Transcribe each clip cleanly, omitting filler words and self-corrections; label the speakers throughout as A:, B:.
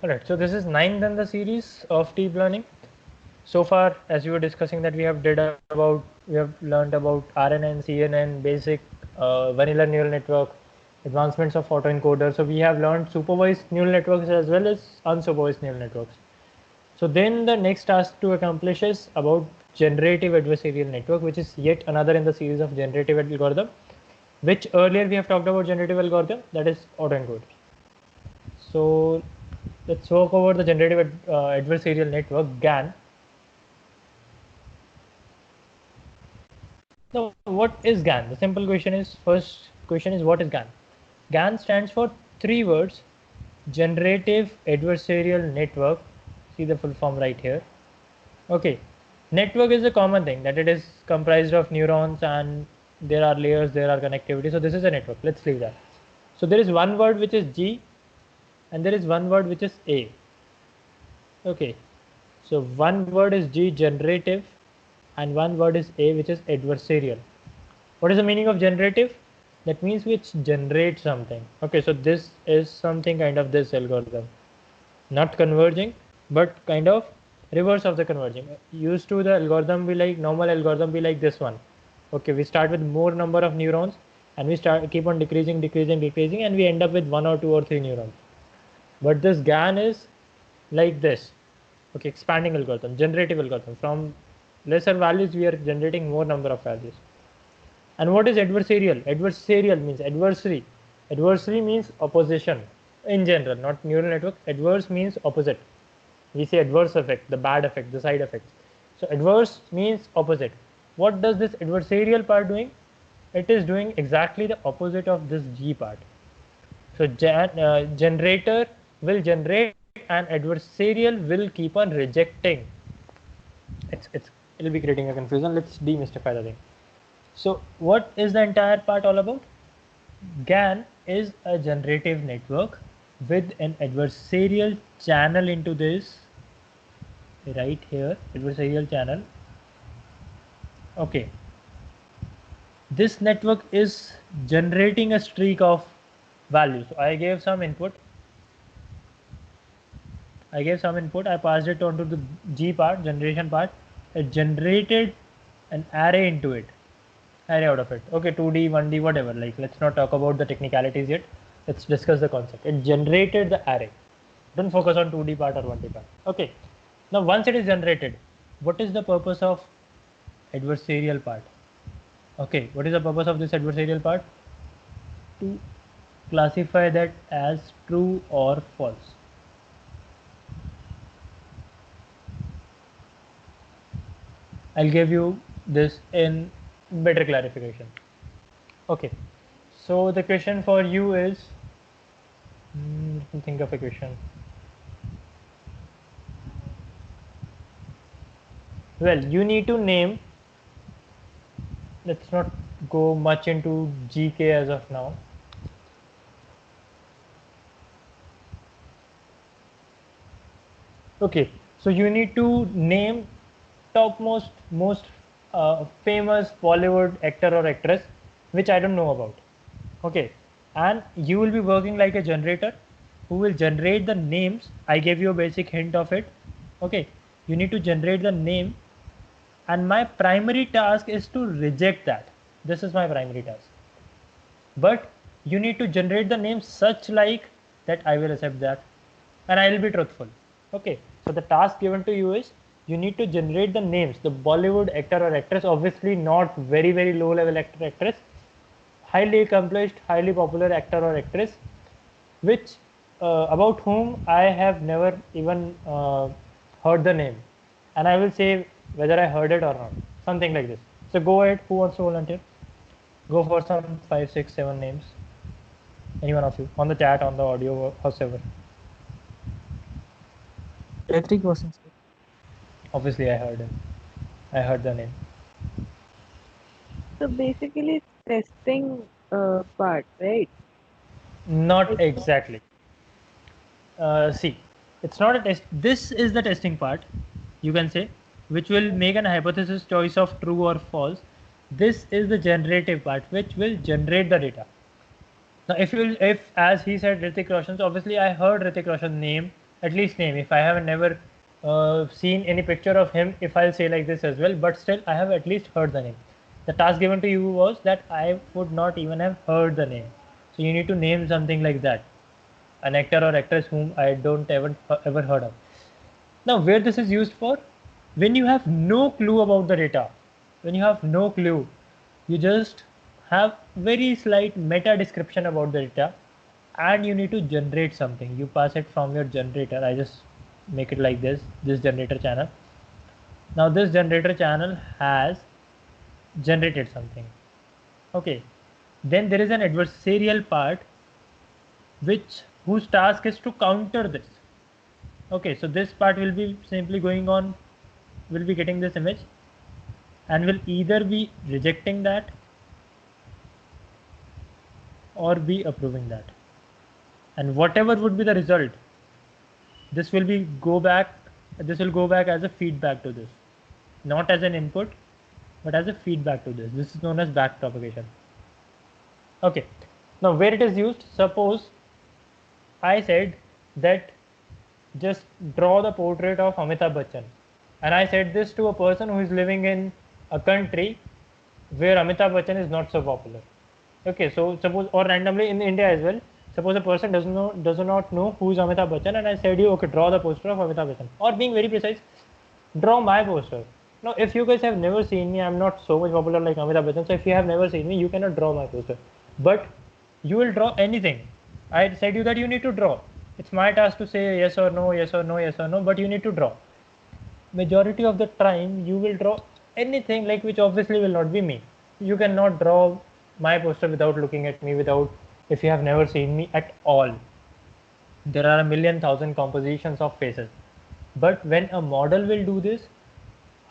A: Alright, so this is ninth in the series of deep learning. So far, as we were discussing, that we have learned about RNN, CNN, basic vanilla neural network, advancements of autoencoder. So we have learned supervised neural networks as well as unsupervised neural networks. So then the next task to accomplish is about generative adversarial network, which is yet another in the series of generative algorithm, which earlier we have talked about generative algorithm, that is autoencoder. So let's talk over the generative adversarial network, GAN. Now, what is GAN? The simple question is, first question is, what is GAN? GAN stands for three words: generative adversarial network. See the full form right here. Okay, network is a common thing, that it is comprised of neurons and there are layers, there are connectivity. So this is a network. Let's leave that. So there is one word which is G and there is one word which is A. Okay, so one word is G, generative, and one word is A, which is adversarial. What is the meaning of generative? That means which generates something. Okay, so this is something kind of this algorithm, not converging, but kind of reverse of the converging. Used to the algorithm be like, normal algorithm be like this one. Okay, we start with more number of neurons and we keep on decreasing, and we end up with one or two or three neurons. But this GAN is like this. Okay, expanding algorithm, generative algorithm. From lesser values, we are generating more number of values. And what is adversarial? Adversarial means adversary. Adversary means opposition in general, not neural network. Adverse means opposite. We say adverse effect, the bad effect, the side effects. So adverse means opposite. What does this adversarial part doing? It is doing exactly the opposite of this G part. So generator will generate and adversarial will keep on rejecting. It'll be creating a confusion. Let's demystify the thing. So what is the entire part all about? GAN is a generative network with an adversarial channel into this right here, adversarial channel. Okay, this network is generating a streak of values. So I gave some input. I passed it onto the G part, generation part. It generated an array into it, array out of it. Okay, 2D, 1D, whatever. Like, let's not talk about the technicalities yet. Let's discuss the concept. It generated the array. Don't focus on 2D part or 1D part. Okay. Now, once it is generated, what is the purpose of adversarial part? Okay, what is the purpose of this adversarial part? To classify that as true or false. I'll give you this in better clarification. Okay, so the question for you is, let me think of a question. Well, you need to name, let's not go much into GK as of now. Okay, so you need to name topmost, most famous Bollywood actor or actress, which I don't know about. Okay, and you will be working like a generator who will generate the names. I gave you a basic hint of it. Okay, you need to generate the name, and my primary task is to reject that. This is my primary task. But you need to generate the name such like that I will accept that and I will be truthful. Okay, so the task given to you is you need to generate the names, the Bollywood actor or actress, obviously not very low level actor actress, highly accomplished, highly popular actor or actress, which about whom I have never even heard the name, and I will say whether I heard it or not, something like this. So go ahead, who wants to volunteer? Go for some 5, 6, 7 names. Any one of you on the chat, on the audio, however.
B: Patrick Watson.
A: Obviously, I heard him. I heard the name.
C: So basically, it's testing part, right?
A: Not exactly. See, it's not a test. This is the testing part, you can say, which will make an hypothesis choice of true or false. This is the generative part, which will generate the data. Now, if as he said Hrithik Roshan, so obviously I heard Hrithik Roshan's name at least name. If I have never seen any picture of him, if I'll say like this as well, but still I have at least heard the name. The task given to you was that I would not even have heard the name. So you need to name something like that, an actor or actress whom I don't ever heard of. Now, where this is used for, when you have no clue about the data, when you have no clue, you just have very slight meta description about the data, and you need to generate something. You pass it from your generator. I just make it like this generator channel. Now this generator channel has generated something. Okay, then there is an adversarial part whose task is to counter this. Okay, so this part will be simply going on, will be getting this image and will either be rejecting that or be approving that. And whatever would be the result, this will go back as a feedback to this, not as an input, but as a feedback to this. This is known as back propagation. Okay, now where it is used, suppose I said that just draw the portrait of Amitabh Bachchan, and I said this to a person who is living in a country where Amitabh Bachchan is not so popular. Okay, so suppose, or randomly in India as well, suppose a person does not know who is Amitabh Bachchan, and I said you, okay, draw the poster of Amitabh Bachchan, or being very precise, draw my poster. Now if you guys have never seen me, I'm not so much popular like Amitabh Bachchan, so if you have never seen me, you cannot draw my poster, but you will draw anything. I said you that you need to draw. It's my task to say yes or no, yes or no, yes or no, but you need to draw. Majority of the time you will draw anything, like, which obviously will not be me. You cannot draw my poster without looking at me, if you have never seen me at all. There are a million thousand compositions of faces, but when a model will do this,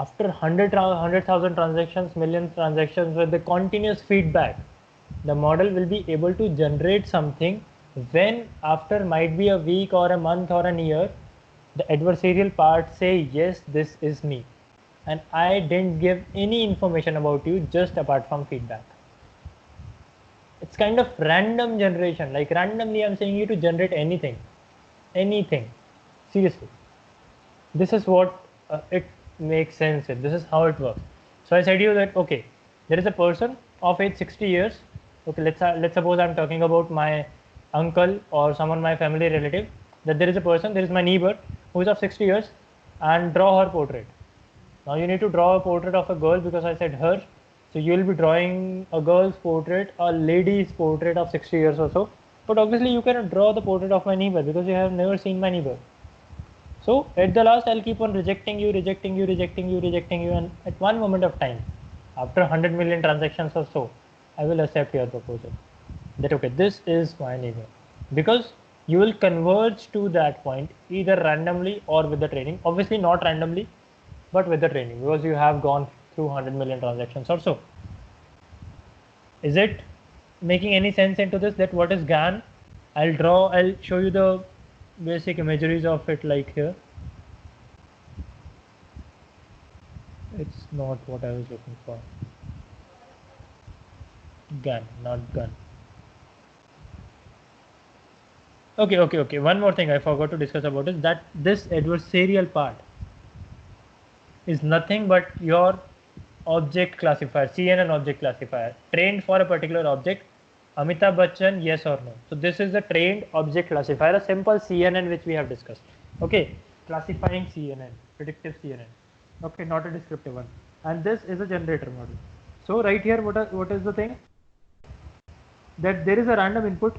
A: after 100,000 transactions, million transactions, with the continuous feedback, the model will be able to generate something when, after might be a week or a month or a year, the adversarial part say yes, this is me, and I didn't give any information about you just apart from feedback. It's kind of random generation, like randomly I'm saying you to generate anything, seriously. This is what it makes sense in. This is how it works. So I said to you that, okay, there is a person of age 60 years. Okay, let's suppose I'm talking about my uncle or someone, my family relative, that there is a person, there is my neighbor who is of 60 years, and draw her portrait. Now you need to draw a portrait of a girl because I said her. So you will be drawing a girl's portrait, a lady's portrait of 60 years or so. But obviously you cannot draw the portrait of my neighbor because you have never seen my neighbor. So at the last, I'll keep on rejecting you, and at one moment of time, after 100 million transactions or so, I will accept your proposal. That, okay, this is my neighbor. Because you will converge to that point either randomly or with the training. Obviously not randomly, but with the training, because you have gone through 100 million transactions or so. Is it making any sense into this, that what is GAN? I'll show you the basic imageries of it, like here. It's not what I was looking for. GAN, not gun. Okay. One more thing I forgot to discuss about is that this adversarial part is nothing but your object classifier, CNN object classifier, trained for a particular object. Amitabh Bachchan, yes or no. So this is a trained object classifier, a simple CNN which we have discussed. Okay, classifying CNN, predictive CNN. Okay, not a descriptive one. And this is a generator model. So right here, what is the thing? That there is a random input.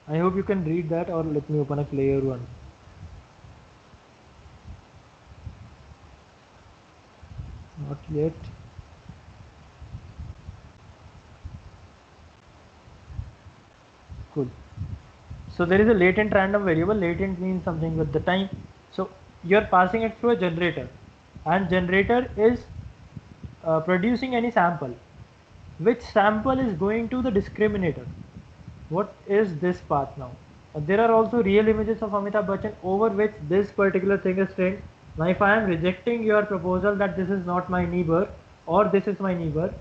A: I hope you can read that, or let me open a player one. Not yet. Cool. So there is a latent random variable. Latent means something with the time. So you're passing it through a generator, and generator is producing any sample. Which sample is going to the discriminator? What is this path now? There are also real images of Amitabh Bachchan over which this particular thing is trained. Now if I am rejecting your proposal that this is not my neighbor or this is my neighbor,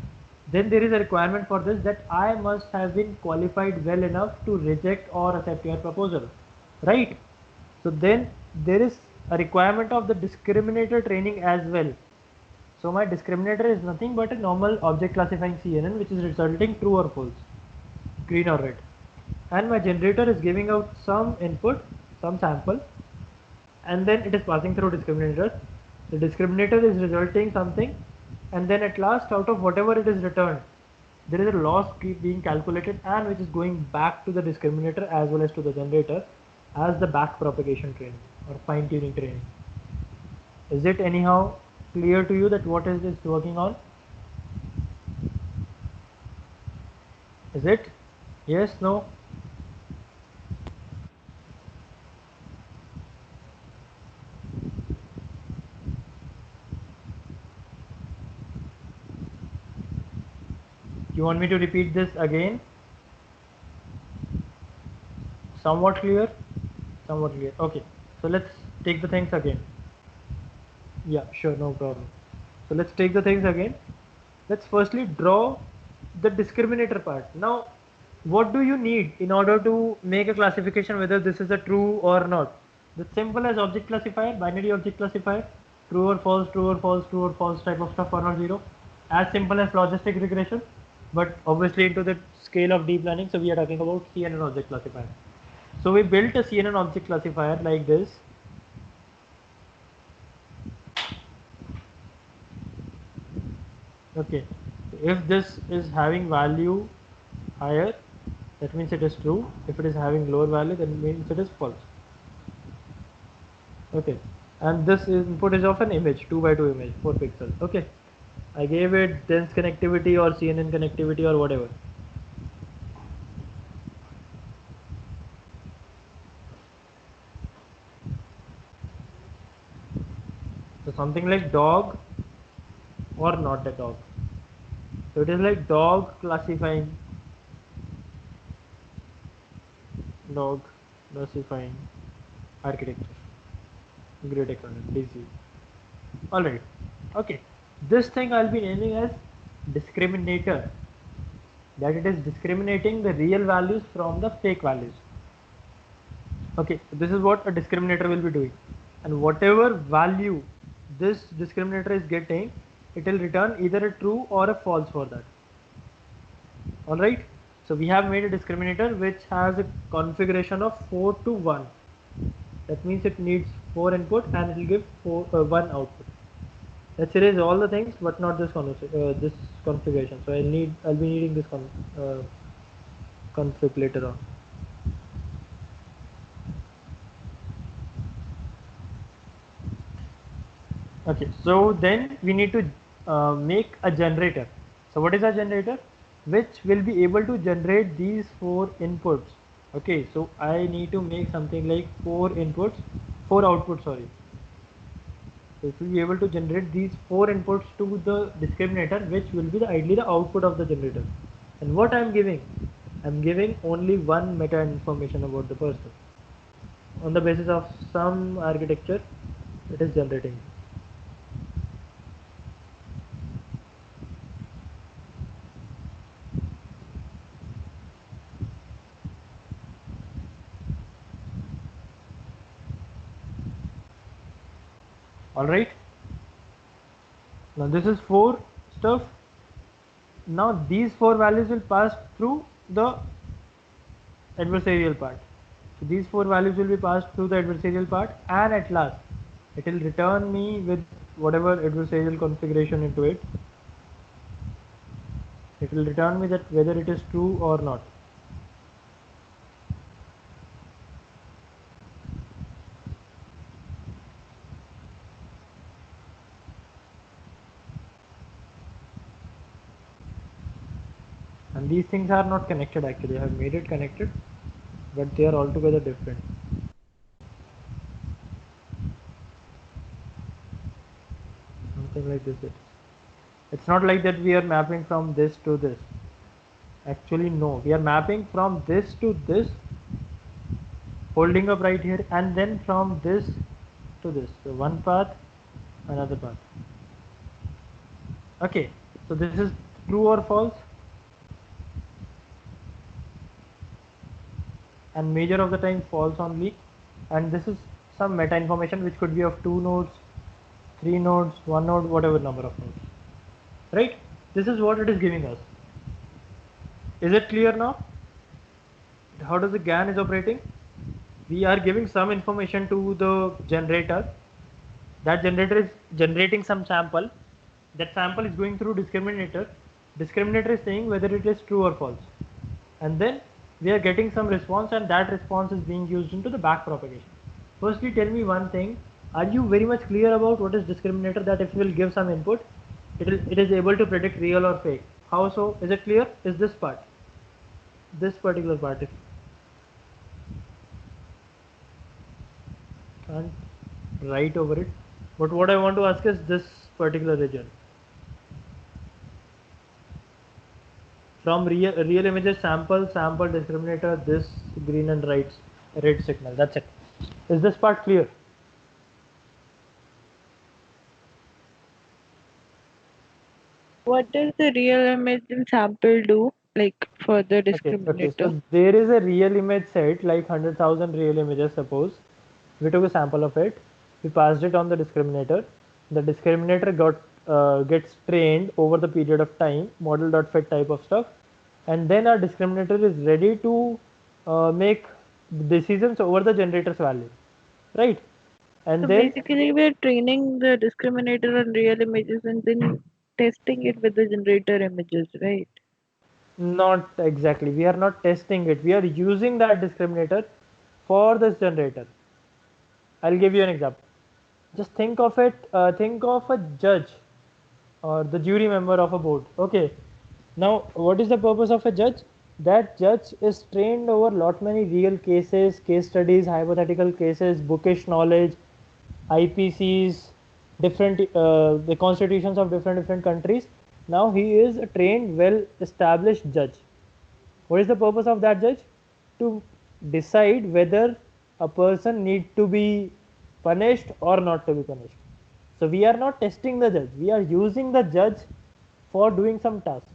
A: then there is a requirement for this, that I must have been qualified well enough to reject or accept your proposal, right? So then there is a requirement of the discriminator training as well. So my discriminator is nothing but a normal object classifying CNN which is resulting true or false, green or red, and my generator is giving out some input, some sample, and then it is passing through discriminator. The discriminator is resulting something, and then at last, out of whatever it is returned, there is a loss being calculated, and which is going back to the discriminator as well as to the generator as the back propagation training or fine tuning training. Is it anyhow clear to you that what is this working on? Is it? Yes, no? You want me to repeat this again? Somewhat clear? Somewhat clear. Okay. So let's take the things again. Yeah, sure, no problem. So let's take the things again. Let's firstly draw the discriminator part. Now, what do you need in order to make a classification whether this is a true or not? The simple as object classifier, binary object classifier, true or false, true or false, true or false type of stuff, 1 or 0. As simple as logistic regression, but obviously into the scale of deep learning, so we are talking about CNN object classifier. So we built a CNN object classifier like this. Okay, if this is having value higher, that means it is true. If it is having lower value, then means it is false. Okay, and this input is of an image, 2 by 2 image, 4 pixels. Okay, I gave it dense connectivity or CNN connectivity or whatever. So something like dog or not a dog. So it is like dog classifying architecture. Great acronym, DC. Alright. Okay. This thing I'll be naming as discriminator. That it is discriminating the real values from the fake values. Okay, so this is what a discriminator will be doing. And whatever value this discriminator is getting, it will return either a true or a false for that. Alright. So we have made a discriminator which has a configuration of 4 to 1. That means it needs 4 input and it will give 1 output. Let's erase all the things but not this this configuration. So I'll be needing this config later on. Okay, so then we need to make a generator. So what is a generator? Which will be able to generate these 4 inputs. Okay, so I need to make something like 4 outputs, sorry. So it will be able to generate these 4 inputs to the discriminator, which will be ideally the output of the generator. And what I'm giving? I'm giving only one meta information about the person. On the basis of some architecture, it is generating. Alright. Now this is 4 stuff. Now these 4 values will pass through the adversarial part. So these 4 values will be passed through the adversarial part, and at last it will return me with whatever adversarial configuration into it. It will return me that whether it is true or not. And these things are not connected actually. I have made it connected, but they are altogether different. Something like this. It's not like that we are mapping from this to this. Actually no, we are mapping from this to this, holding up right here, and then from this to this. So one path, another path. Okay, so this is true or false, and major of the time false only. And this is some meta information which could be of 2 nodes, 3 nodes, 1 node, whatever number of nodes, right? This is what it is giving us. Is it clear now? How does the GAN is operating? We are giving some information to the generator. That generator is generating some sample. That sample is going through discriminator. Discriminator is saying whether it is true or false. And then we are getting some response, and that response is being used into the back propagation. Firstly, tell me one thing. Are you very much clear about what is discriminator, that if you will give some input, it is able to predict real or fake? How so? Is it clear? Is this part? This particular part. If can't write over it. But what I want to ask is this particular region. From real images sample discriminator, this green and red signal. That's it. Is this part clear?
C: What does the real image and sample do, like for the discriminator?
A: So there is a real image set, like 100,000 real images. Suppose we took a sample of it, we passed it on the discriminator. The discriminator gets trained over the period of time, model.fit type of stuff, and then our discriminator is ready to make decisions over the generator's value, right? And
C: So
A: then
C: basically, we're training the discriminator on real images and then testing it with the generator images, right?
A: not exactly, we are not testing it, we are using that discriminator for this generator. I'll give you an example. Just think of it, think of a judge or the jury member of a board. Okay, now what is the purpose of a judge? That judge is trained over lot many real cases, case studies, hypothetical cases, bookish knowledge, IPCs, different the constitutions of different countries. Now he is a trained, well established judge. What is the purpose of that judge? To decide whether a person need to be punished or not to be punished. So we are not testing the judge, we are using the judge for doing some task.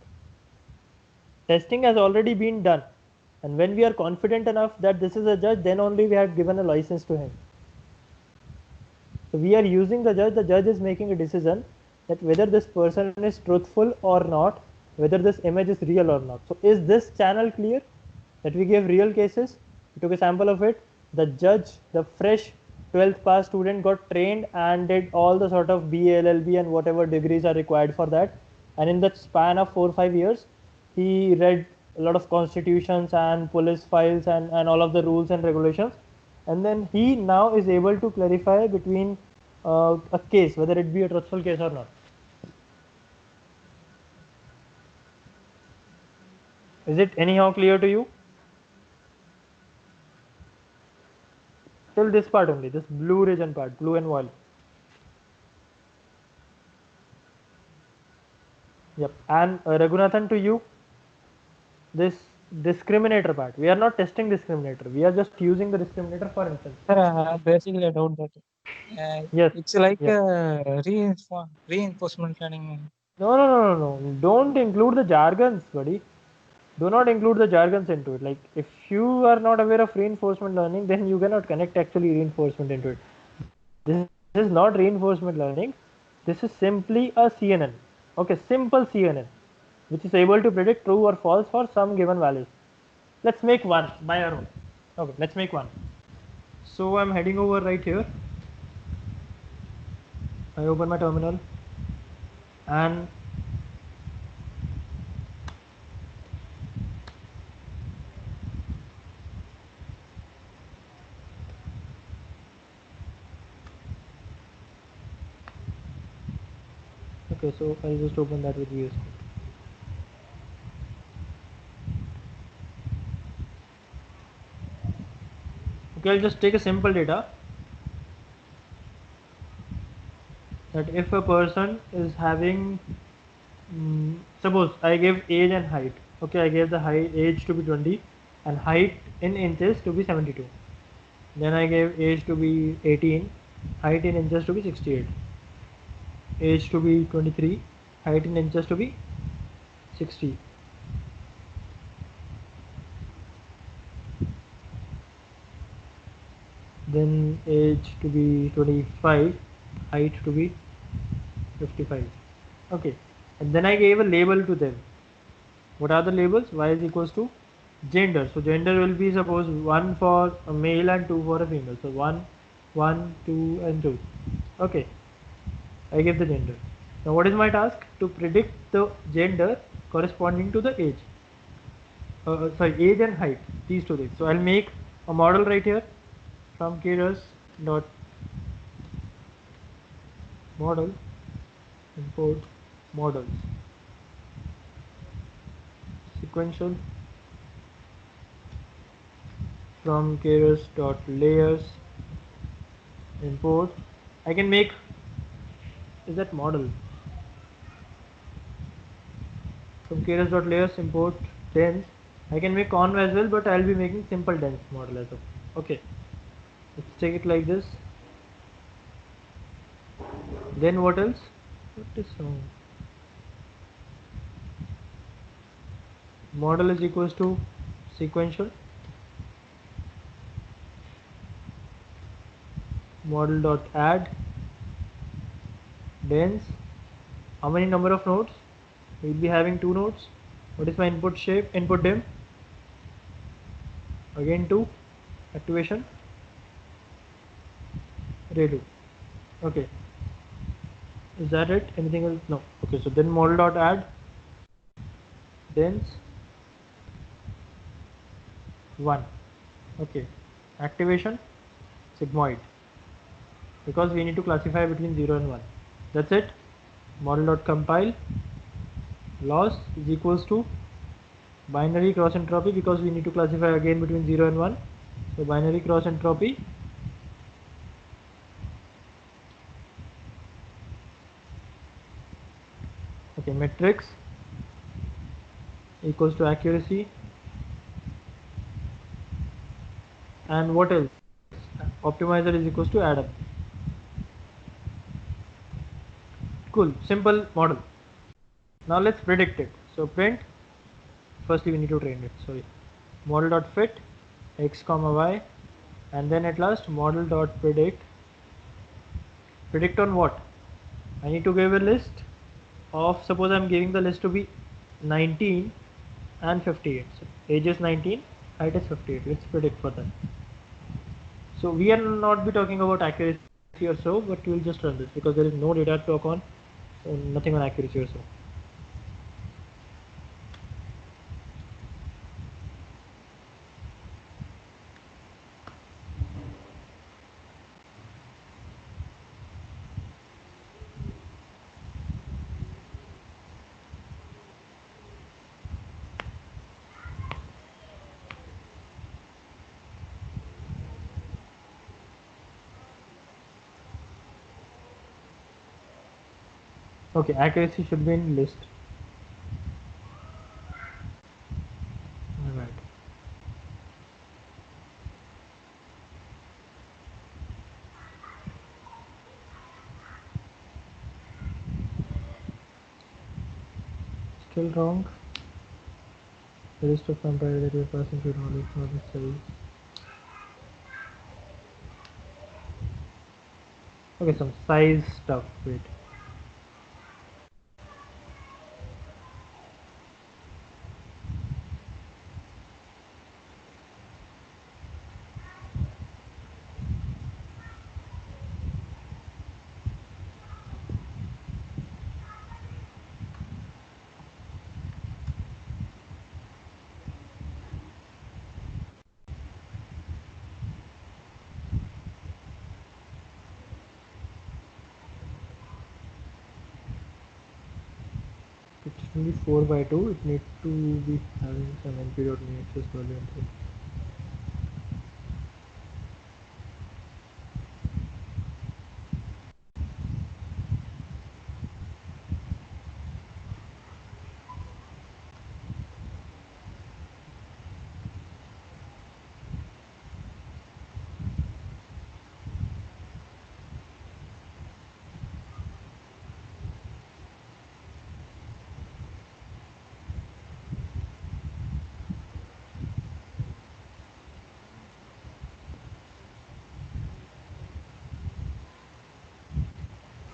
A: Testing has already been done, and when we are confident enough that this is a judge, then only we have given a license to him. So we are using the judge is making a decision that whether this person is truthful or not, whether this image is real or not. So is this channel clear? That we gave real cases, we took a sample of it, the judge, the fresh 12th pass student got trained and did all the sort of BA, LLB and whatever degrees are required for that, and in the span of 4 or 5 years he read a lot of constitutions and police files and all of the rules and regulations, and then he now is able to clarify between a case, whether it be a truthful case or not. Is it anyhow clear to you? Till this part only, this blue region part, blue and white. Yep. And Raghunathan, to you, this discriminator part. We are not testing discriminator. We are just using the discriminator for instance.
B: Sir, basically, I doubt that.
A: Yes.
B: It's like
A: Yes.
B: reinforcement learning.
A: No. Don't include the jargons, buddy. Do not include the jargons into it. Like if you are not aware of reinforcement learning, then you cannot connect actually reinforcement into it. This is not reinforcement learning. This is simply a CNN. Okay, simple CNN, which is able to predict true or false for some given values. Let's make one by our own. Okay, let's make one. So I'm heading over right here. I open my terminal and okay, so I'll just open that with VS Code. Okay, I'll just take a simple data that if a person is having suppose I gave age and height. Okay, I gave the age to be 20 and height in inches to be 72. Then I gave age to be 18, height in inches to be 68, age to be 23, height in inches to be 60. Then age to be 25, height to be 55. Okay, and then I gave a label to them. What are the labels? Y is equals to gender. So gender will be, suppose, 1 for a male and 2 for a female. So 1, 1, 2 and 2. Okay, I give the gender. Now what is my task? To predict the gender corresponding to the age. Sorry, age and height, these two things. So I'll make a model right here from keras dot model import models sequential from keras dot layers import. I can make, is that model, from keras dot layers import dense. I can make conv as well, but I'll be making simple dense model as well. Okay, let's take it like this. Then what else? What is wrong? Model is equals to sequential model dot add dense. How many number of nodes? We'll be having 2 nodes. What is my input shape? Input dim. Again 2. Activation. Redo. Okay. Is that it? Anything else? No. Okay. So then model dot add dense 1. Okay. Activation sigmoid, because we need to classify between 0 and 1. That's it. Model dot compile loss is equals to binary cross entropy, because we need to classify again between 0 and 1. So binary cross entropy okay, matrix equals to accuracy, and what else? Optimizer is equals to add up. Cool, simple model. Now let's predict it. So print, firstly we need to train it. So model dot fit x comma y, and then at last model dot predict. Predict on what? I need to give a list of, suppose I'm giving the list to be 19 and 58. So age is 19, height is 58. Let's predict for that. So we are not be talking about accuracy or so, but we'll just run this because there is no data to talk on, so nothing on accuracy or so. Okay, accuracy should be in list. Alright. Still wrong. The list of vampire that we're passing through knowledge, not the size. Okay, some size stuff. Wait. It should be 4 by 2. It needs to be having some np.new access value input.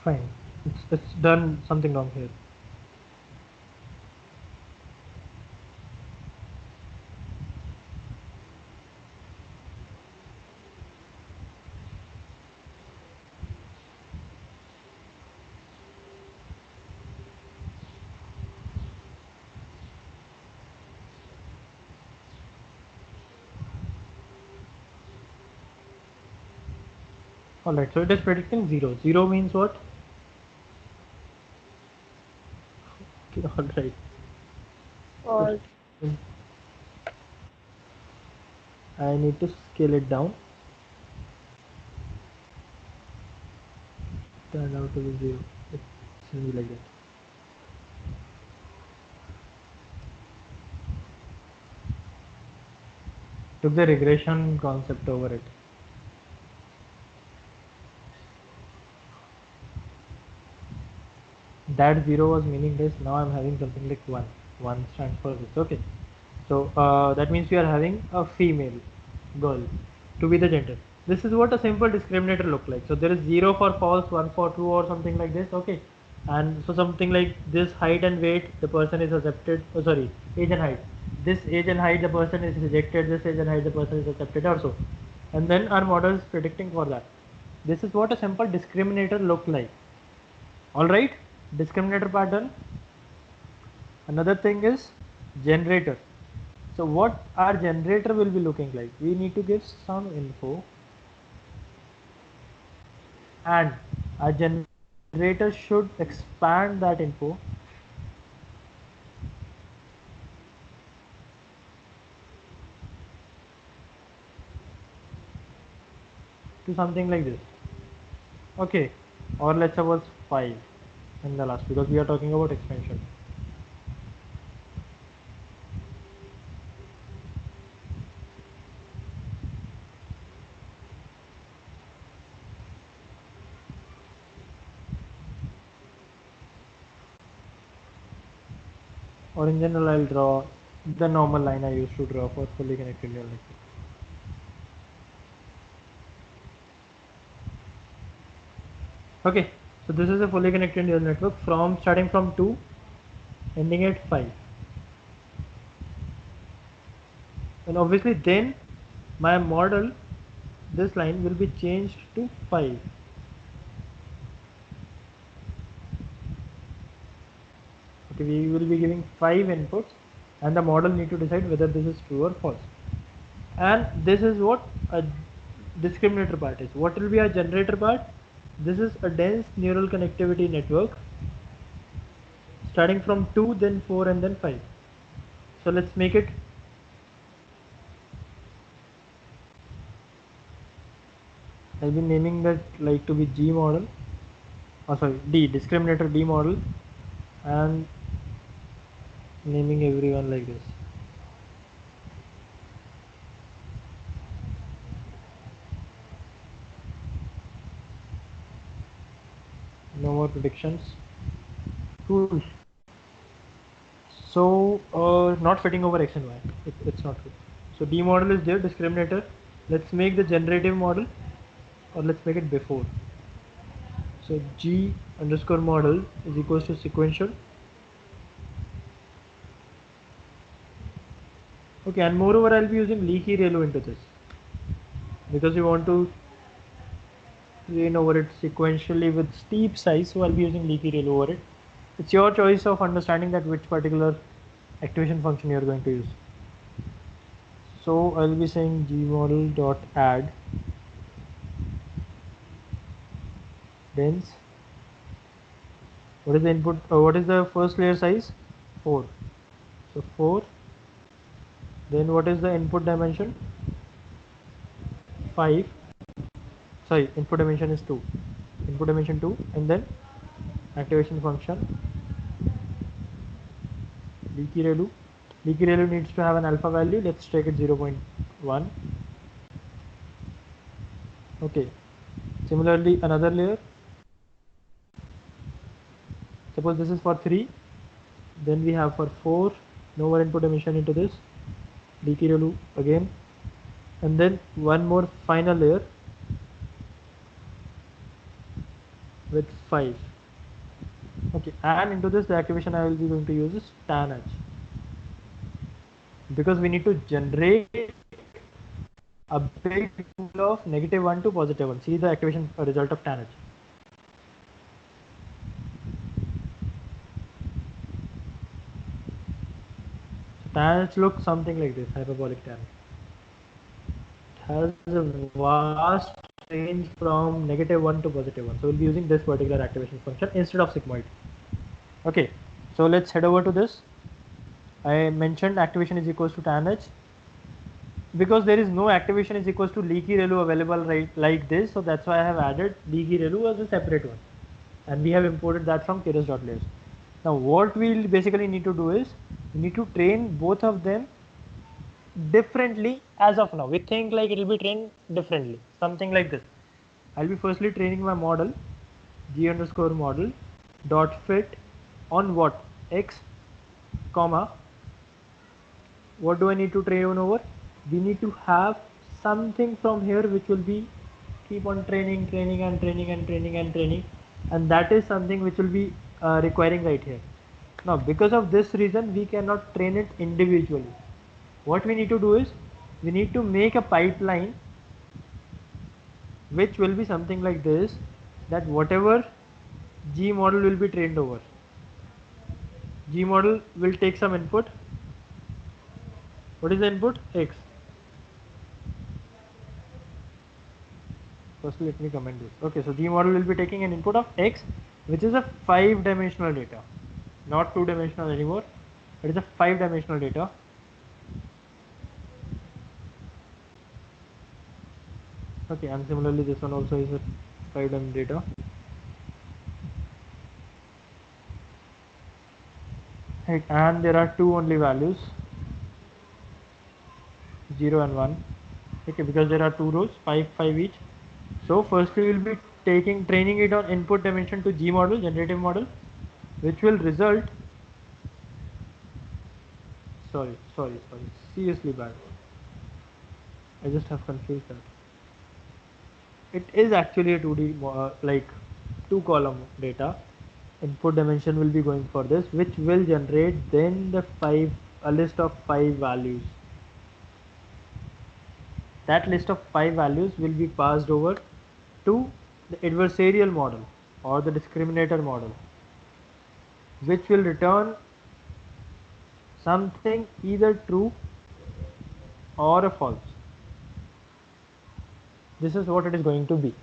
A: Fine. It's done something wrong here. Alright, so it is predicting 0. 0 means what? Okay, alright.
C: False.
A: I need to scale it down. Turned out to be 0. It shouldn't be like that. Took the regression concept over it. That 0 was meaningless. Now I'm having something like 1. 1 stands for this. Okay. So that means we are having a female girl to be the gender. This is what a simple discriminator look like. So there is 0 for false, 1 for true, or something like this. Okay. And so something like this height and weight, the person is accepted. Oh, sorry, age and height. This age and height, the person is rejected. This age and height, the person is accepted, or so. And then our model is predicting for that. This is what a simple discriminator look like. All right, discriminator pattern. Another thing is generator. So what our generator will be looking like? We need to give some info, and our generator should expand that info to something like this. Okay, or let's suppose 5 in the last, because we are talking about expansion. Or in general, I'll draw the normal line I used to draw for fully connected neural network. Okay, so this is a fully connected neural network from starting from 2 ending at 5. And obviously then my model, this line will be changed to 5. Okay, we will be giving 5 inputs and the model need to decide whether this is true or false. And this is what a discriminator part is. What will be our generator part? This is a dense neural connectivity network starting from 2, then 4, and then 5. So let's make it I've been naming that like to be G model, oh sorry, D, discriminator D model, and naming everyone like this. No more predictions. Cool. So not fitting over X and Y. It's not good. So D model is there, discriminator. Let's make the generative model, or let's make it before. So G underscore model is equals to sequential. Okay, and moreover I'll be using leaky ReLU into this because we want to train over it sequentially with steep size, so I'll be using leaky ReLU over it. It's your choice of understanding that which particular activation function you're going to use. So I'll be saying gmodel dot add dense. What is the input? What is the first layer size? 4. So 4. Then what is the input dimension? 5. Sorry, input dimension is 2. Input dimension 2, and then activation function leaky ReLU. Leaky ReLU needs to have an alpha value. Let's take it 0.1. Okay. Similarly, another layer. Suppose this is for 3. Then we have for 4. No more input emission into this. Leaky ReLU again. And then one more final layer with 5. Okay, and into this the activation I will be going to use is tan h, because we need to generate a big pool of -1 to +1. See the activation result of tan h. Tan h looks something like this, hyperbolic tan. It has a vast range from -1 to +1. So we'll be using this particular activation function instead of sigmoid. Okay, so let's head over to this. I mentioned activation is equals to tan h. Because there is no activation is equals to leaky ReLU available right like this, so that's why I have added leaky ReLU as a separate one, and we have imported that from keras.layers. Now what we'll basically need to do is we need to train both of them differently. As of now we think like it will be trained differently, something like this. I'll be firstly training my model g underscore model dot fit on what, x comma, what do I need to train over? We need to have something from here which will be keep on training and that is something which will be requiring right here. Now because of this reason we cannot train it individually. What we need to do is we need to make a pipeline which will be something like this, that whatever G model will be trained over, G model will take some input. What is the input? X. Firstly let me comment this. Okay, so G model will be taking an input of X, which is a 5-dimensional data, not 2-dimensional anymore. It is a 5-dimensional data. Okay, and similarly this one also is a 5-dimensional data. Right, and there are two only values, 0 and 1. Okay, because there are two rows, 5 5 each. So first we will be training it on input dimension to G model, generative model, which will result, sorry, seriously bad, I just have confused that. It is actually a 2D like 2-column data. Input dimension will be going for this, which will generate then a list of 5 values. That list of 5 values will be passed over to the adversarial model or the discriminator model, which will return something either true or a false. This is what it is going to be.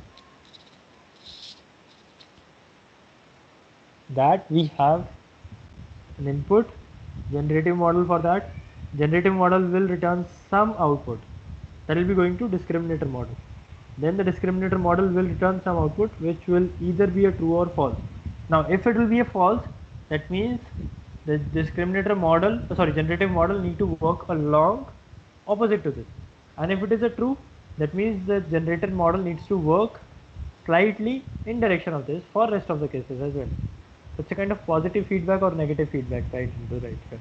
A: That we have an input, generative model for that. Generative model will return some output that will be going to discriminator model. Then the discriminator model will return some output which will either be a true or false. Now if it will be a false, that means the discriminator model, generative model need to work along opposite to this. And if it is a true, that means the generated model needs to work slightly in direction of this for rest of the cases as well. So it's a kind of positive feedback or negative feedback right into right here.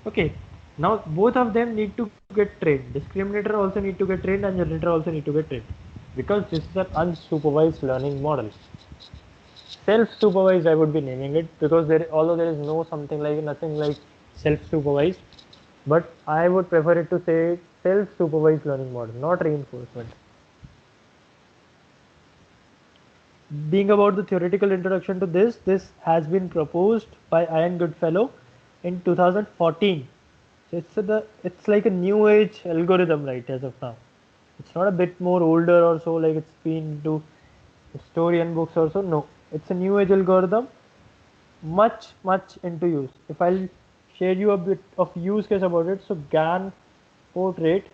A: Okay, now both of them need to get trained. Discriminator also need to get trained and generator also need to get trained, because this is an unsupervised learning model. Self-supervised I would be naming it, because although there is nothing like self-supervised, but I would prefer it to say self-supervised learning model, not reinforcement. Being about the theoretical introduction to this has been proposed by Ian Goodfellow in 2014. So it's like a new age algorithm right as of now. It's not a bit more older or so like it's been to historian books or so. No, it's a new age algorithm, much into use. If I'll share you a bit of use case about it. So GAN portrait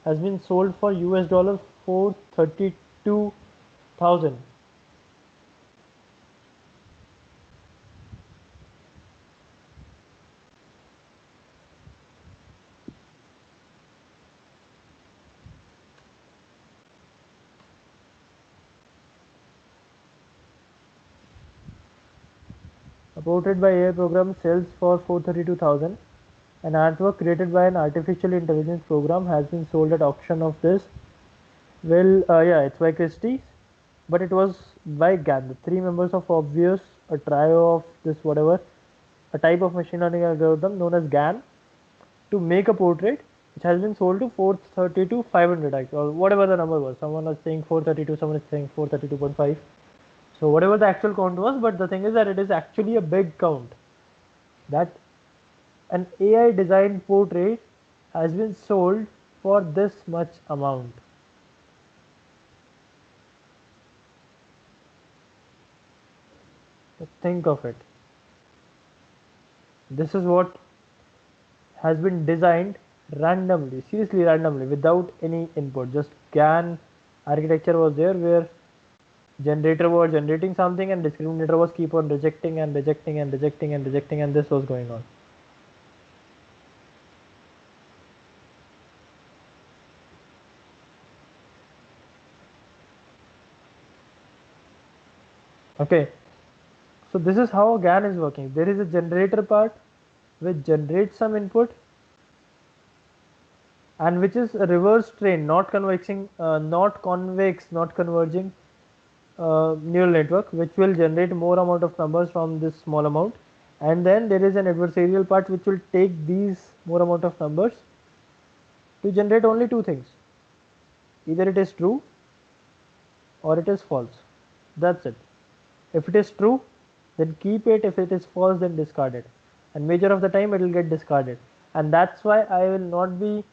A: has been sold for $432,000. A portrait by AI program sells for 432,000. An artwork created by an artificial intelligence program has been sold at auction of this. Well, yeah, it's by Christie's. but it was by GAN. The three members of obvious, a trio of this whatever, a type of machine learning algorithm known as GAN to make a portrait which has been sold to 432 500 actually, or whatever the number was. Someone was saying 432, someone is saying 432.5. So whatever the actual count was, but the thing is that it is actually a big count. That an AI designed portrait has been sold for this much amount. Think of it. This is what has been designed randomly, seriously randomly, without any input. Just GAN architecture was there where generator was generating something and discriminator was keep on rejecting and rejecting and rejecting and rejecting, and this was going on. Okay, so this is how GAN is working. There is a generator part which generates some input and which is a reverse train, not convexing, not convex, not converging neural network, which will generate more amount of numbers from this small amount. And then there is an adversarial part which will take these more amount of numbers to generate only two things. Either it is true or it is false. That's it. If it is true, then keep it. If it is false, then discard it. And major of the time it will get discarded. And that's why I will not be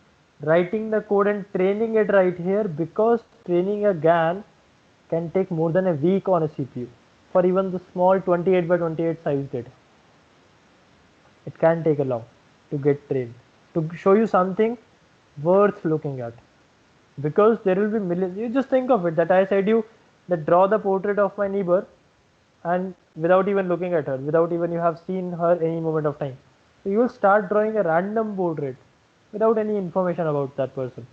A: writing the code and training it right here, because training a GAN can take more than a week on a CPU for even the small 28 by 28 size data. It can take a long to get trained to show you something worth looking at, because there will be millions. You just think of it that I said you that draw the portrait of my neighbor, and without even looking at her, without even you have seen her any moment of time, so you will start drawing a random portrait without any information about that person.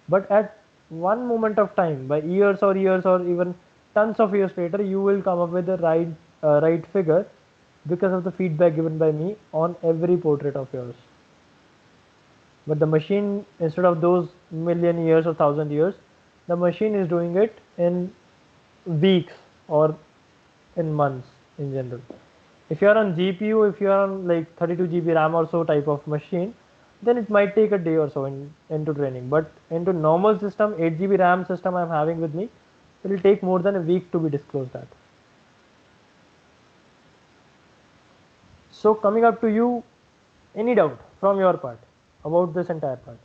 A: But at one moment of time, by years or even tons of years later, you will come up with the right figure because of the feedback given by me on every portrait of yours. But the machine, instead of those million years or thousand years, the machine is doing it in weeks or in months in general. If you are on GPU, if you are on like 32 GB RAM or so type of machine, then it might take a day or so into training. But into normal system, 8 GB RAM system I'm having with me, it will take more than a week to be disclosed at. So coming up to you, any doubt from your part about this entire part?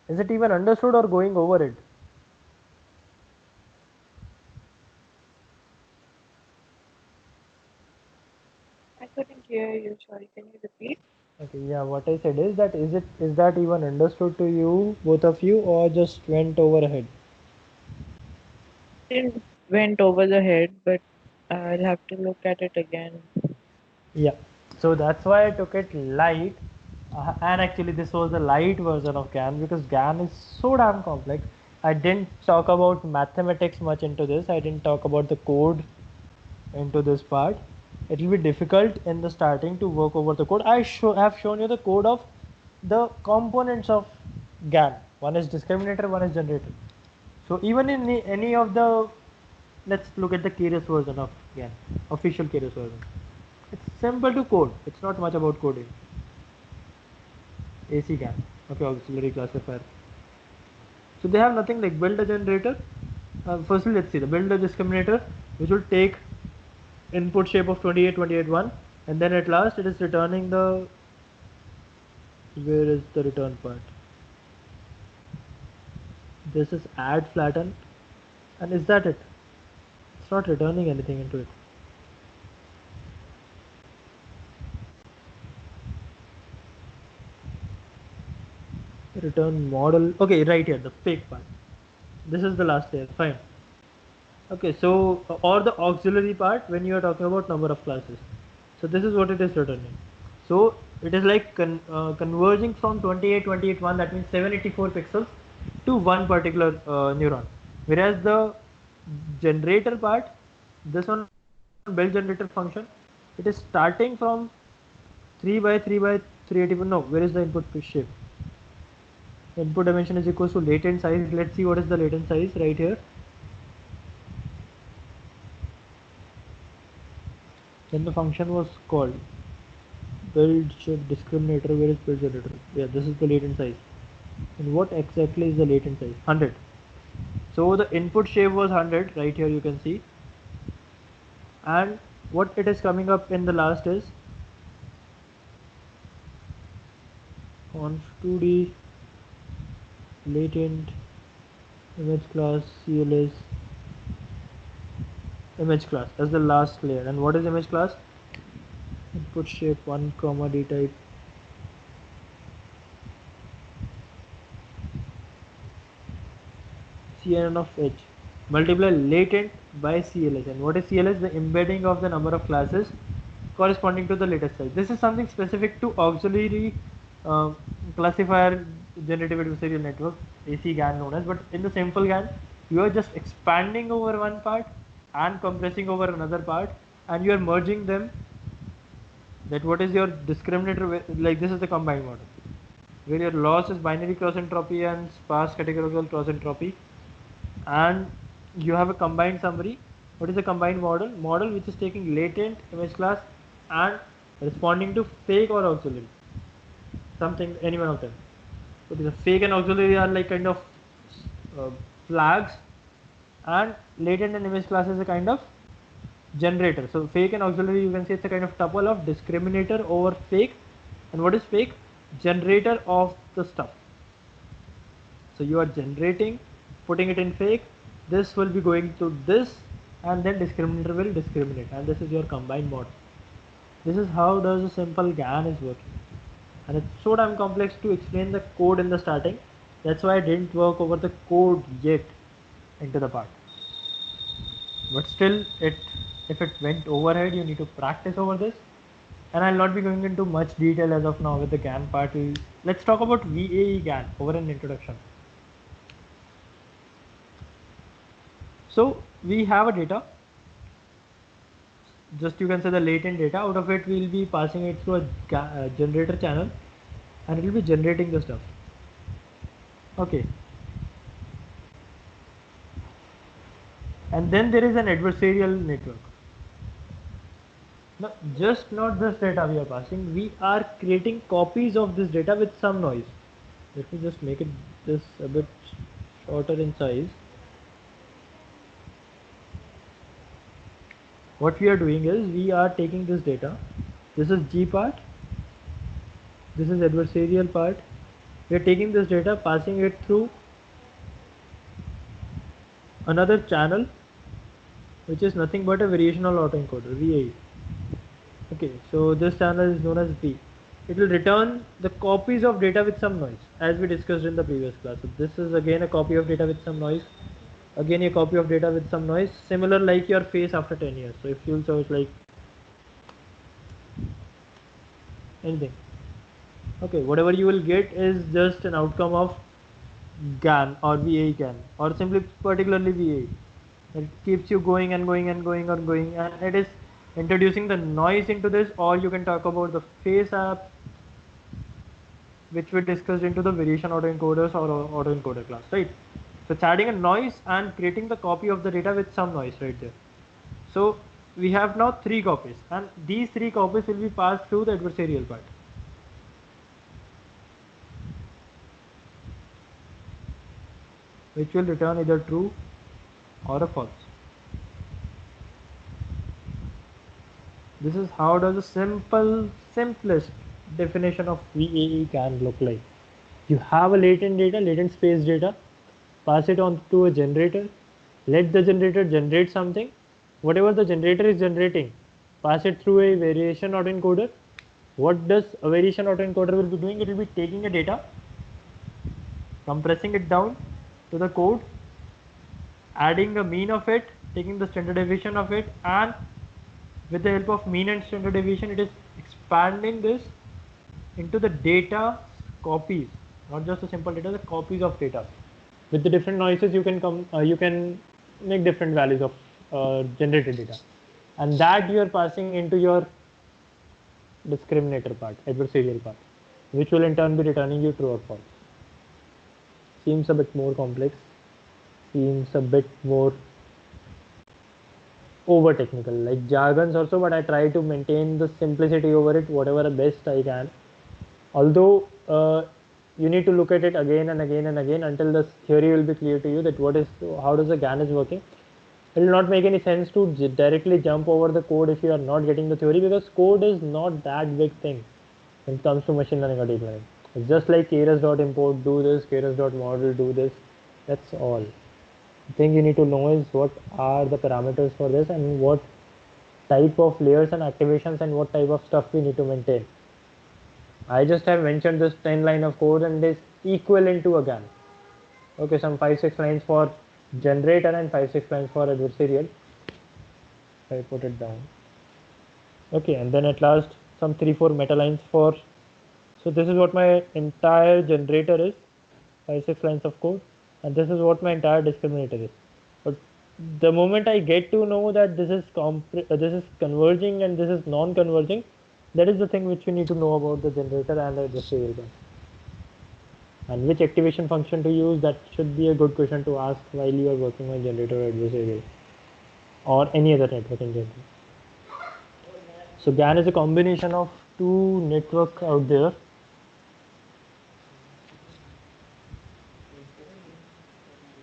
A: Is it even understood or going over it?
C: I couldn't hear you. Sorry, can you repeat?
A: Okay, yeah, what I said is that is that even understood to you, both of you, or just went over ahead?
C: It went over the head, but I'll have to look at it again.
A: Yeah, so that's why I took it light, and actually this was the light version of GAN, because GAN is so damn complex. I didn't talk about mathematics much into this. I didn't talk about the code into this part. It will be difficult in the starting to work over the code. Have shown you the code of the components of GAN. One is discriminator, one is generator. So even in any of the, let's look at the Keras version of GAN, official Keras version. It's simple to code. It's not much about coding. AC GAN. Okay, auxiliary classifier. So they have nothing like build a generator. Firstly, let's see the build a discriminator, which will take input shape of 28, 28, 1, and then at last it is returning the, where is the return part? This is add flatten, and is that it? It's not returning anything into it. Return model. Okay, right here, the fake part. This is the last layer. Fine. Okay, so or the auxiliary part when you are talking about number of classes. So this is what it is returning. So it is like converging from 28, 28, 1, that means 784 pixels to one particular neuron. Whereas the generator part, this one build generator function, it is starting from 3 by 3 by 381. No, where is the input shape? Input dimension is equals to latent size. Let's see what is the latent size right here. Then the function was called build discriminator. Where is build generator? Yeah, this is the latent size. And what exactly is the latent size? 100. So the input shape was 100 right here, you can see, and what it is coming up in the last is const2d latent image class CLS image class as the last layer. And what is image class? Input shape 1 comma d type CNN of h multiply latent by CLS. And what is CLS? The embedding of the number of classes corresponding to the latest size. This is something specific to auxiliary uh, classifier generative adversarial network, AC GAN known as. But in the simple GAN, you are just expanding over one part and compressing over another part, and you are merging them. That what is your discriminator? Like this is the combined model, where your loss is binary cross entropy and sparse categorical cross entropy, and you have a combined summary. What is the combined model? Model which is taking latent image class and responding to fake or auxiliary, something, any one of them. So the fake and auxiliary are like kind of uh, flags, and latent and image class is a kind of generator. So fake and auxiliary, you can say it's a kind of tuple of discriminator over fake. And what is fake? Generator of the stuff. So you are generating, putting it in fake, this will be going to this, and then discriminator will discriminate, and this is your combined model. This is how does a simple GAN is working, and it's so damn complex to explain the code in the starting. That's why I didn't work over the code yet into the part. But still, if it went overhead, you need to practice over this. And I'll not be going into much detail as of now with the GAN part. Let's talk about VAE GAN over an introduction. So we have a data, just you can say the latent data. Out of it, we'll be passing it through a generator channel, and it will be generating the stuff. Okay. And then there is an adversarial network. Now, just not this data we are passing, we are creating copies of this data with some noise. Let me just make it this a bit shorter in size. What we are doing is we are taking this data. This is G part. This is adversarial part. We are taking this data, passing it through another channel, which is nothing but a variational autoencoder, VAE. Okay, so this channel is known as V. It will return the copies of data with some noise, as we discussed in the previous class. So this is again a copy of data with some noise. Again a copy of data with some noise, similar like your face after 10 years. So if you'll search like anything, okay, whatever you will get is just an outcome of GAN or VAE GAN, or simply particularly VAE. It keeps you going and going and going and going, and it is introducing the noise into this. Or you can talk about the face app, which we discussed into the variation autoencoders or autoencoder class, right? So it's adding a noise and creating the copy of the data with some noise right there. So we have now 3 copies, and these 3 copies will be passed through the adversarial part, which will return either true or a false. This is how does the simplest definition of VAE can look like. You have a latent data, latent space data, pass it on to a generator, let the generator generate something. Whatever the generator is generating, pass it through a variation autoencoder. What does a variation autoencoder will be doing? It will be taking a data, compressing it down to the code, adding a mean of it, taking the standard deviation of it, and with the help of mean and standard deviation, it is expanding this into the data copies, not just the simple data, the copies of data. With the different noises, you can make different values of generated data, and that you are passing into your discriminator part, adversarial part, which will in turn be returning you true or false. seems a bit more complex, seems a bit more over technical, like jargons also, but I try to maintain the simplicity over it, whatever best I can. Although you need to look at it again and again and again until the theory will be clear to you that how does the GAN is working. It will not make any sense to directly jump over the code if you are not getting the theory, because code is not that big thing when it comes to machine learning or deep learning. It's just like keras.import do this, keras.model do this. That's all. The thing you need to know is what are the parameters for this and what type of layers and activations and what type of stuff we need to maintain. I just have mentioned this 10 line of code and it is equivalent to a GAN. Okay, some 5-6 lines for generator and 5-6 lines for adversarial. I put it down. Okay, and then at last some 3-4 meta lines for. So this is what my entire generator is, 5-6 lines of code, and this is what my entire discriminator is. But the moment I get to know that this is converging and this is non-converging, that is the thing which you need to know about the generator and the adversarial one. And which activation function to use, that should be a good question to ask while you are working on generator or adversarial or any other network in general. So GAN is a combination of two networks out there.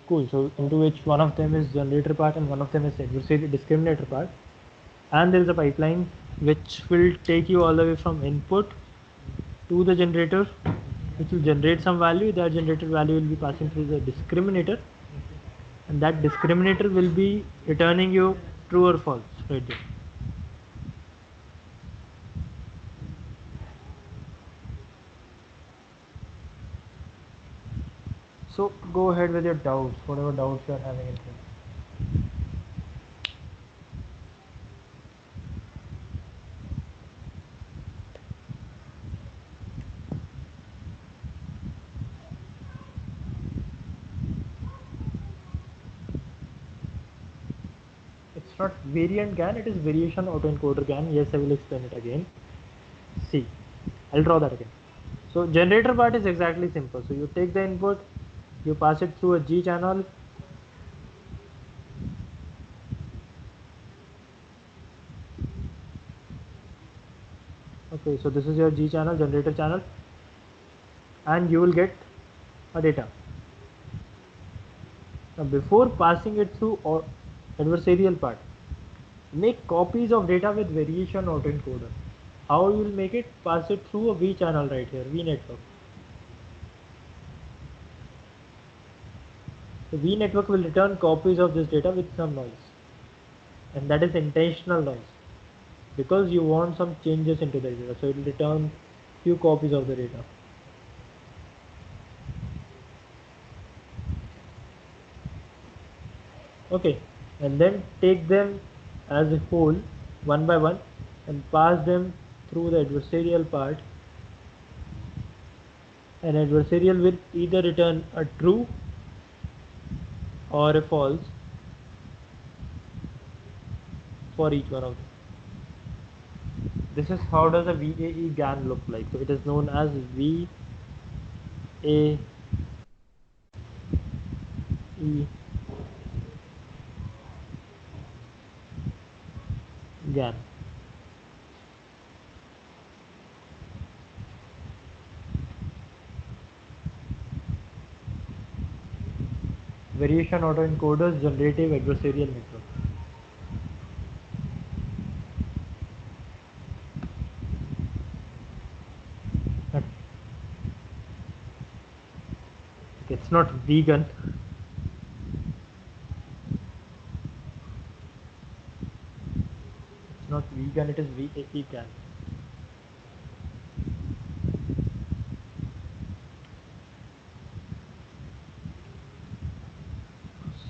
A: Cool. So into which one of them is generator part and one of them is adversarial discriminator part. And there is a pipeline which will take you all the way from input to the generator, which will generate some value. That generated value will be passing through the discriminator, and that discriminator will be returning you true or false right there. So go ahead with your doubts, whatever doubts you are having in here. It's not variant GAN, it is variation autoencoder GAN. Yes, I will explain it again. See, I'll draw that again. So generator part is exactly simple. So you take the input, you pass it through a G channel. Okay, so this is your G channel, generator channel, and you will get a data. Now before passing it through adversarial part, make copies of data with variation autoencoder. How you will make it? Pass it through a V channel right here, V network. The V network will return copies of this data with some noise, and that is intentional noise, because you want some changes into the data, so it will return few copies of the data. Okay, and then take them as a whole one by one and pass them through the adversarial part, and adversarial will either return a true or a false for each one of them. This is how does a VAE GAN look like. So it is known as VAE GAN. Variation autoencoders generative adversarial network. But it's not vegan. It's not vegan, it is VAE GAN.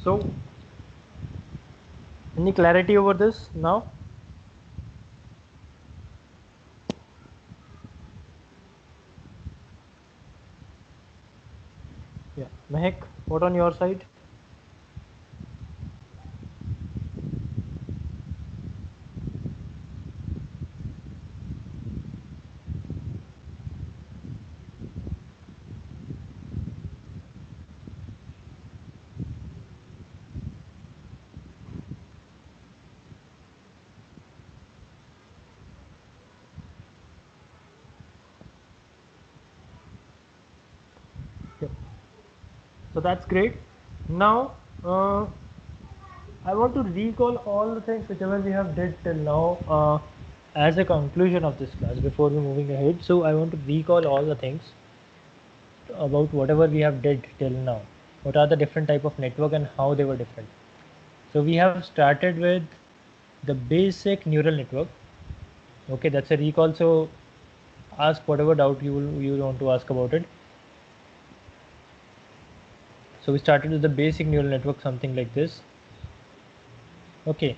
A: So, any clarity over this now? Yeah, Mehak, what on your side? So that's great. Now I want to recall all the things whichever we have did till now as a conclusion of this class before we moving ahead. So I want to recall all the things about whatever we have did till now. What are the different type of network and how they were different. So we have started with the basic neural network. Okay, that's a recall. So ask whatever doubt you want to ask about it. So we started with the basic neural network, something like this. Okay,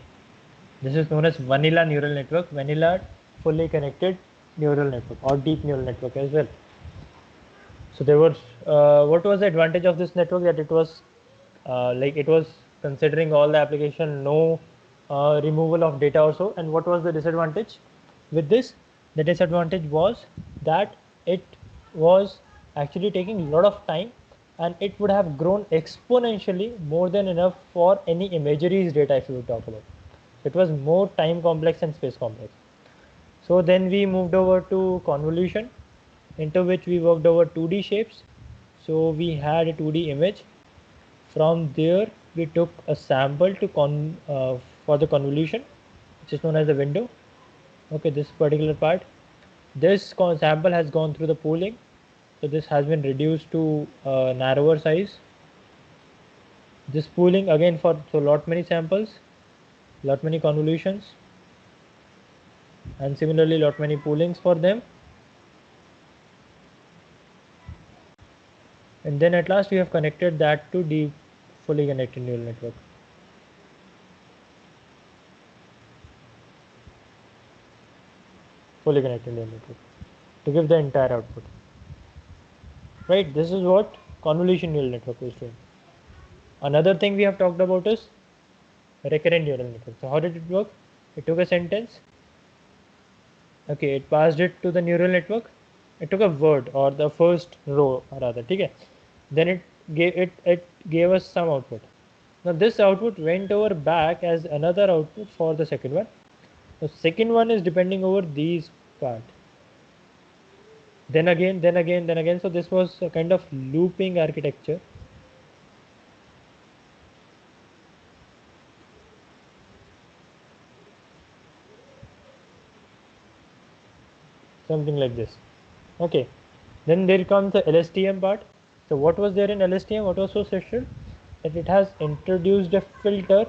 A: this is known as vanilla neural network, vanilla fully connected neural network or deep neural network as well. So there was what was the advantage of this network? That it was like it was considering all the application, no removal of data also. And what was the disadvantage with this? The disadvantage was that it was actually taking a lot of time, and it would have grown exponentially more than enough for any imageries data if you would talk about. It was more time complex and space complex. So then we moved over to convolution, into which we worked over 2D shapes. So we had a 2D image. From there we took a sample to for the convolution, which is known as the window. Okay, this particular part. This sample has gone through the pooling. So this has been reduced to a narrower size. This pooling again for so lot many samples, lot many convolutions, and similarly lot many poolings for them. And then at last we have connected that to the fully connected neural network. Fully connected neural network to give the entire output. Right, this is what convolution neural network is doing. Another thing we have talked about is recurrent neural network. So how did it work? It took a sentence. Okay, it passed it to the neural network. It took a word or the first row rather. Okay. Then it gave us some output. Now this output went over back as another output for the second one. The second one is depending over these part. Then again, then again, then again. So this was a kind of looping architecture. Something like this. Okay. Then there comes the LSTM part. So what was there in LSTM? What was so special? That it has introduced a filter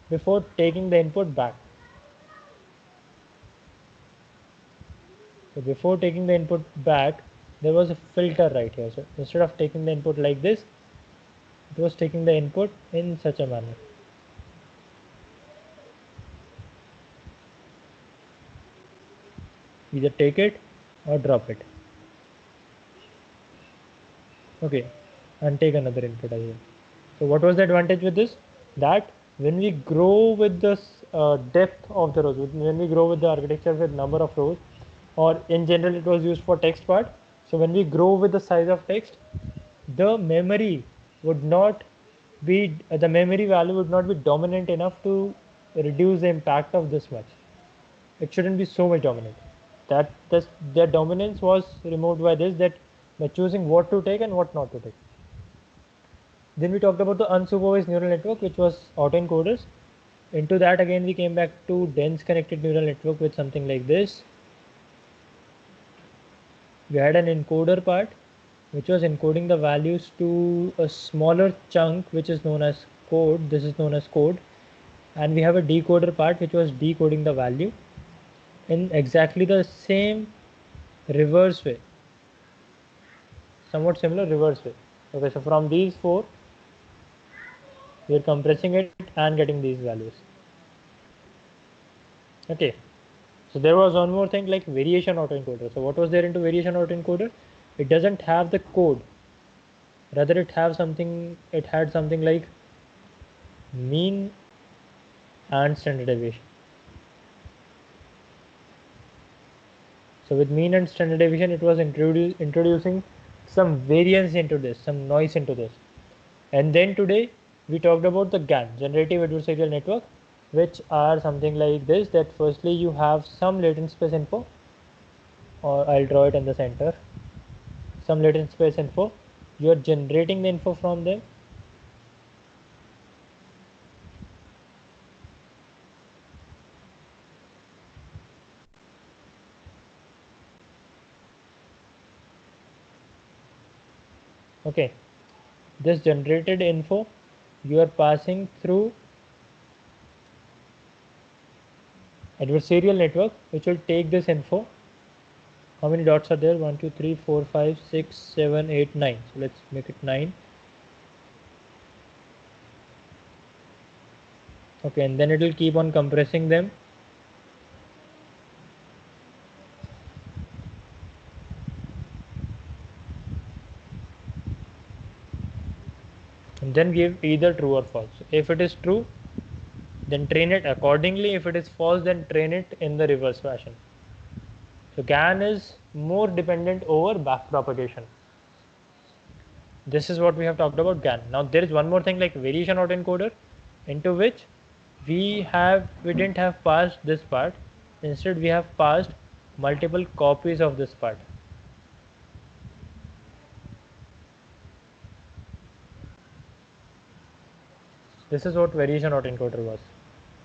A: before taking the input back. So before taking the input back, there was a filter right here. So instead of taking the input like this, it was taking the input in such a manner. Either take it or drop it. Okay, and take another input as well. So what was the advantage with this? That when we grow with this depth of the rows, when we grow with the architecture with number of rows, or in general it was used for text part. So when we grow with the size of text, the memory would not be the memory value would not be dominant enough to reduce the impact of this much. It shouldn't be so much dominant. Their dominance was removed by this, that by choosing what to take and what not to take. Then we talked about the unsupervised neural network, which was autoencoders. Into that again we came back to dense connected neural network with something like this. We had an encoder part, which was encoding the values to a smaller chunk, which is known as code. This is known as code. And we have a decoder part, which was decoding the value in exactly the same reverse way, somewhat similar reverse way. Okay, so from these four, we are compressing it and getting these values. Okay, so there was one more thing like variation autoencoder. So what was there into variation autoencoder? It doesn't have the code, rather it had something like mean and standard deviation. So with mean and standard deviation, it was introducing some variance into this, some noise into this. And then today we talked about the GAN, generative adversarial network, which are something like this, that firstly you have some latent space info, or I'll draw it in the center, some latent space info. You are generating the info from them, Okay, this generated info you are passing through adversarial network, which will take this info. How many dots are there? 1 2 3 4 5 6 7 8 9. So let's make it 9. Okay, and then it will keep on compressing them. And then give either true or false. So if it is true, then train it accordingly. If it is false, then train it in the reverse fashion. So GAN is more dependent over backpropagation. This is what we have talked about GAN. Now there is one more thing like variation autoencoder, into which we didn't have passed this part. Instead we have passed multiple copies of this part. This is what variation autoencoder was.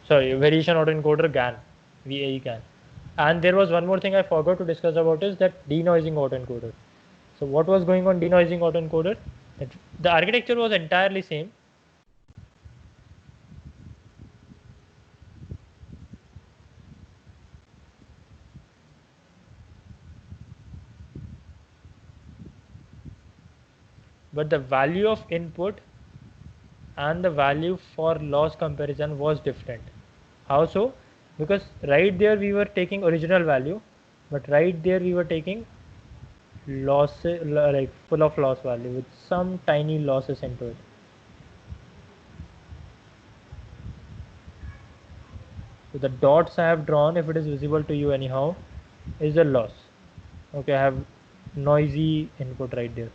A: Sorry, variation autoencoder GAN, VAE GAN. And there was one more thing I forgot to discuss about is that denoising autoencoder. So what was going on denoising autoencoder? The architecture was entirely same. But the value of input and the value for loss comparison was different. How so? Because right there we were taking original value, but right there we were taking loss, like full of loss value with some tiny losses into it. So the dots I have drawn, if it is visible to you anyhow, is the loss. Okay, I have noisy input right there.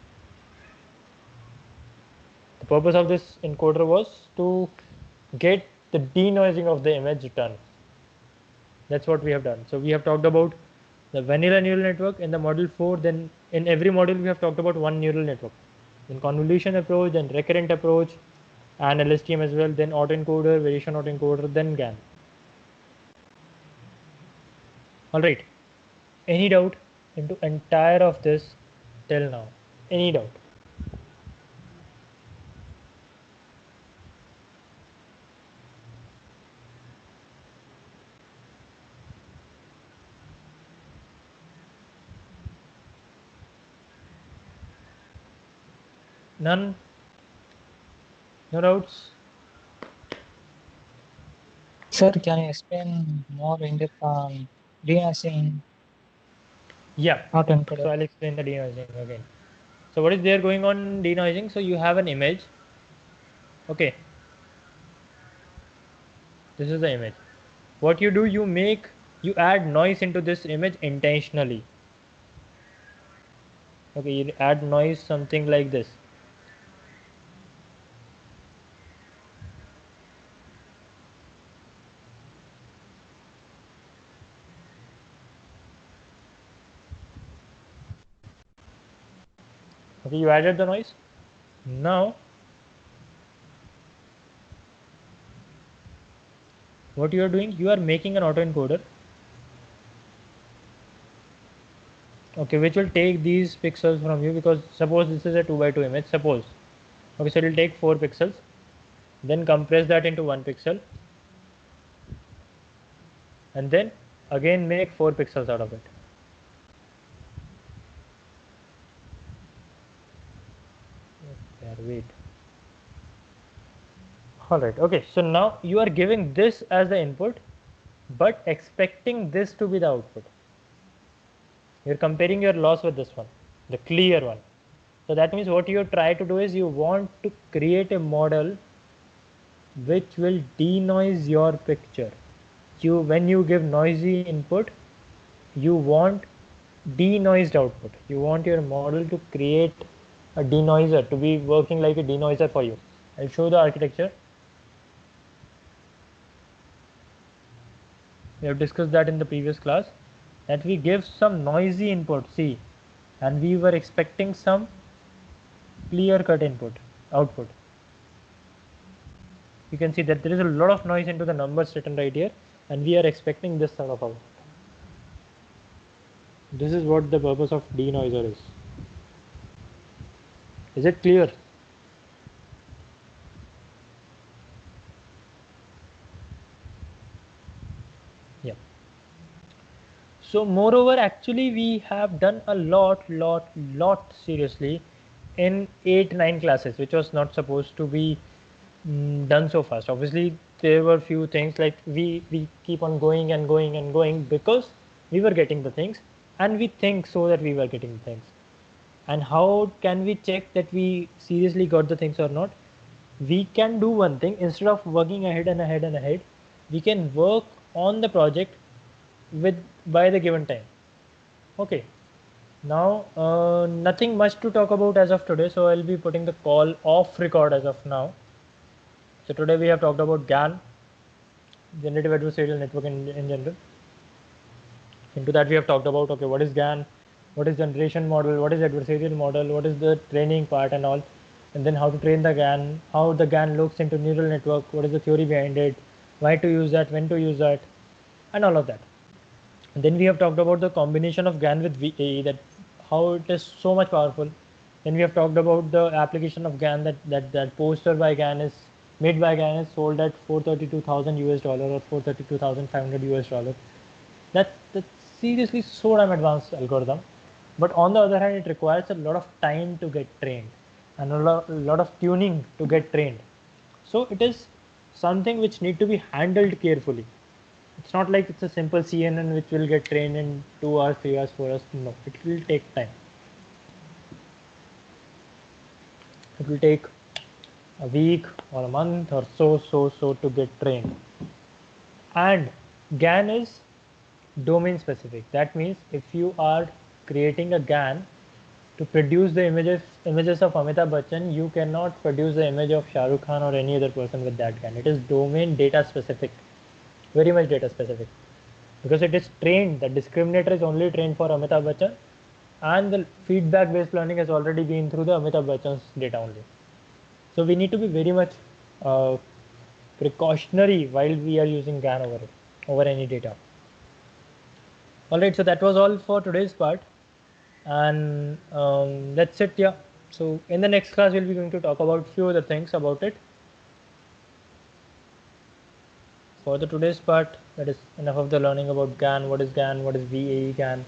A: The purpose of this encoder was to get the denoising of the image done. That's what we have done. So we have talked about the vanilla neural network in the model 4. Then in every module we have talked about one neural network. Then convolution approach, then recurrent approach, and LSTM as well. Then autoencoder, variation autoencoder, then GAN. All right. Any doubt into entire of this till now? Any doubt? None? No doubts?
B: Sir, can you explain more in depth on denoising
A: Yeah.
B: autoencoder?
A: So I'll explain the denoising again. So what is there going on in denoising? So you have an image. Okay. This is the image. What you do, you add noise into this image intentionally. Okay, you add noise something like this. Okay, you added the noise. Now what you are doing, you are making an autoencoder. Okay, which will take these pixels from you, because suppose this is a 2 by 2 image, suppose. Okay, so it will take 4 pixels, then compress that into 1 pixel, and then again make 4 pixels out of it. Wait. Alright, okay, so now you are giving this as the input, but expecting this to be the output. You're comparing your loss with this one, the clear one. So that means what you try to do is you want to create a model which will denoise your picture. When you give noisy input, you want denoised output. You want your model to create a denoiser, to be working like a denoiser for you. I'll show the architecture. We have discussed that in the previous class, that we give some noisy input, see, and we were expecting some clear cut output. You can see that there is a lot of noise into the numbers written right here, and we are expecting this sort of output. This is what the purpose of denoiser is. Is it clear? Yeah. So moreover, actually we have done a lot seriously in 8-9 classes, which was not supposed to be done so fast. Obviously there were few things like we keep on going and going and going because we were getting the things, and we think so that we were getting the things. And how can we check that we seriously got the things or not? We can do one thing. Instead of working ahead and ahead and ahead, we can work on the project with by the given time. Okay, now nothing much to talk about as of today, so I'll be putting the call off record as of now. So today we have talked about GAN, generative adversarial network in general. Into that we have talked about, okay, what is GAN, what is generation model, what is adversarial model, what is the training part and all, and then how to train the GAN, how the GAN looks into neural network, what is the theory behind it, why to use that, when to use that, and all of that. And then we have talked about the combination of GAN with VAE, that how it is so much powerful. Then we have talked about the application of GAN, that poster by GAN is made by GAN is sold at 432,000 US dollar or 432,500 US dollar. That's seriously so damn advanced algorithm. But on the other hand, it requires a lot of time to get trained and a lot of tuning to get trained. So it is something which need to be handled carefully. It's not like it's a simple CNN which will get trained in 2 hours, 3 hours, 4 hours. No, it will take time. It will take a week or a month or so to get trained. And GAN is domain specific. That means if you are creating a GAN to produce the images of Amitabh Bachchan, you cannot produce the image of Shah Rukh Khan or any other person with that GAN. It is domain data specific, very much data specific, because it is trained. The discriminator is only trained for Amitabh Bachchan, and the feedback based learning has already been through the Amitabh Bachchan's data only. So we need to be very much uh, precautionary while we are using GAN over it, over any data. Alright, so that was all for today's part, and that's it. Yeah, so in the next class we'll be going to talk about few other things about it. For the today's part, that is enough of the learning about GAN, what is GAN, what is VAE GAN,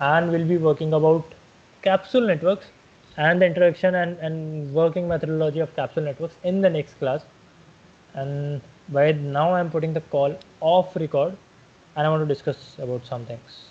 A: and we'll be working about capsule networks and the introduction and working methodology of capsule networks in the next class. And by now I'm putting the call off record, and I want to discuss about some things.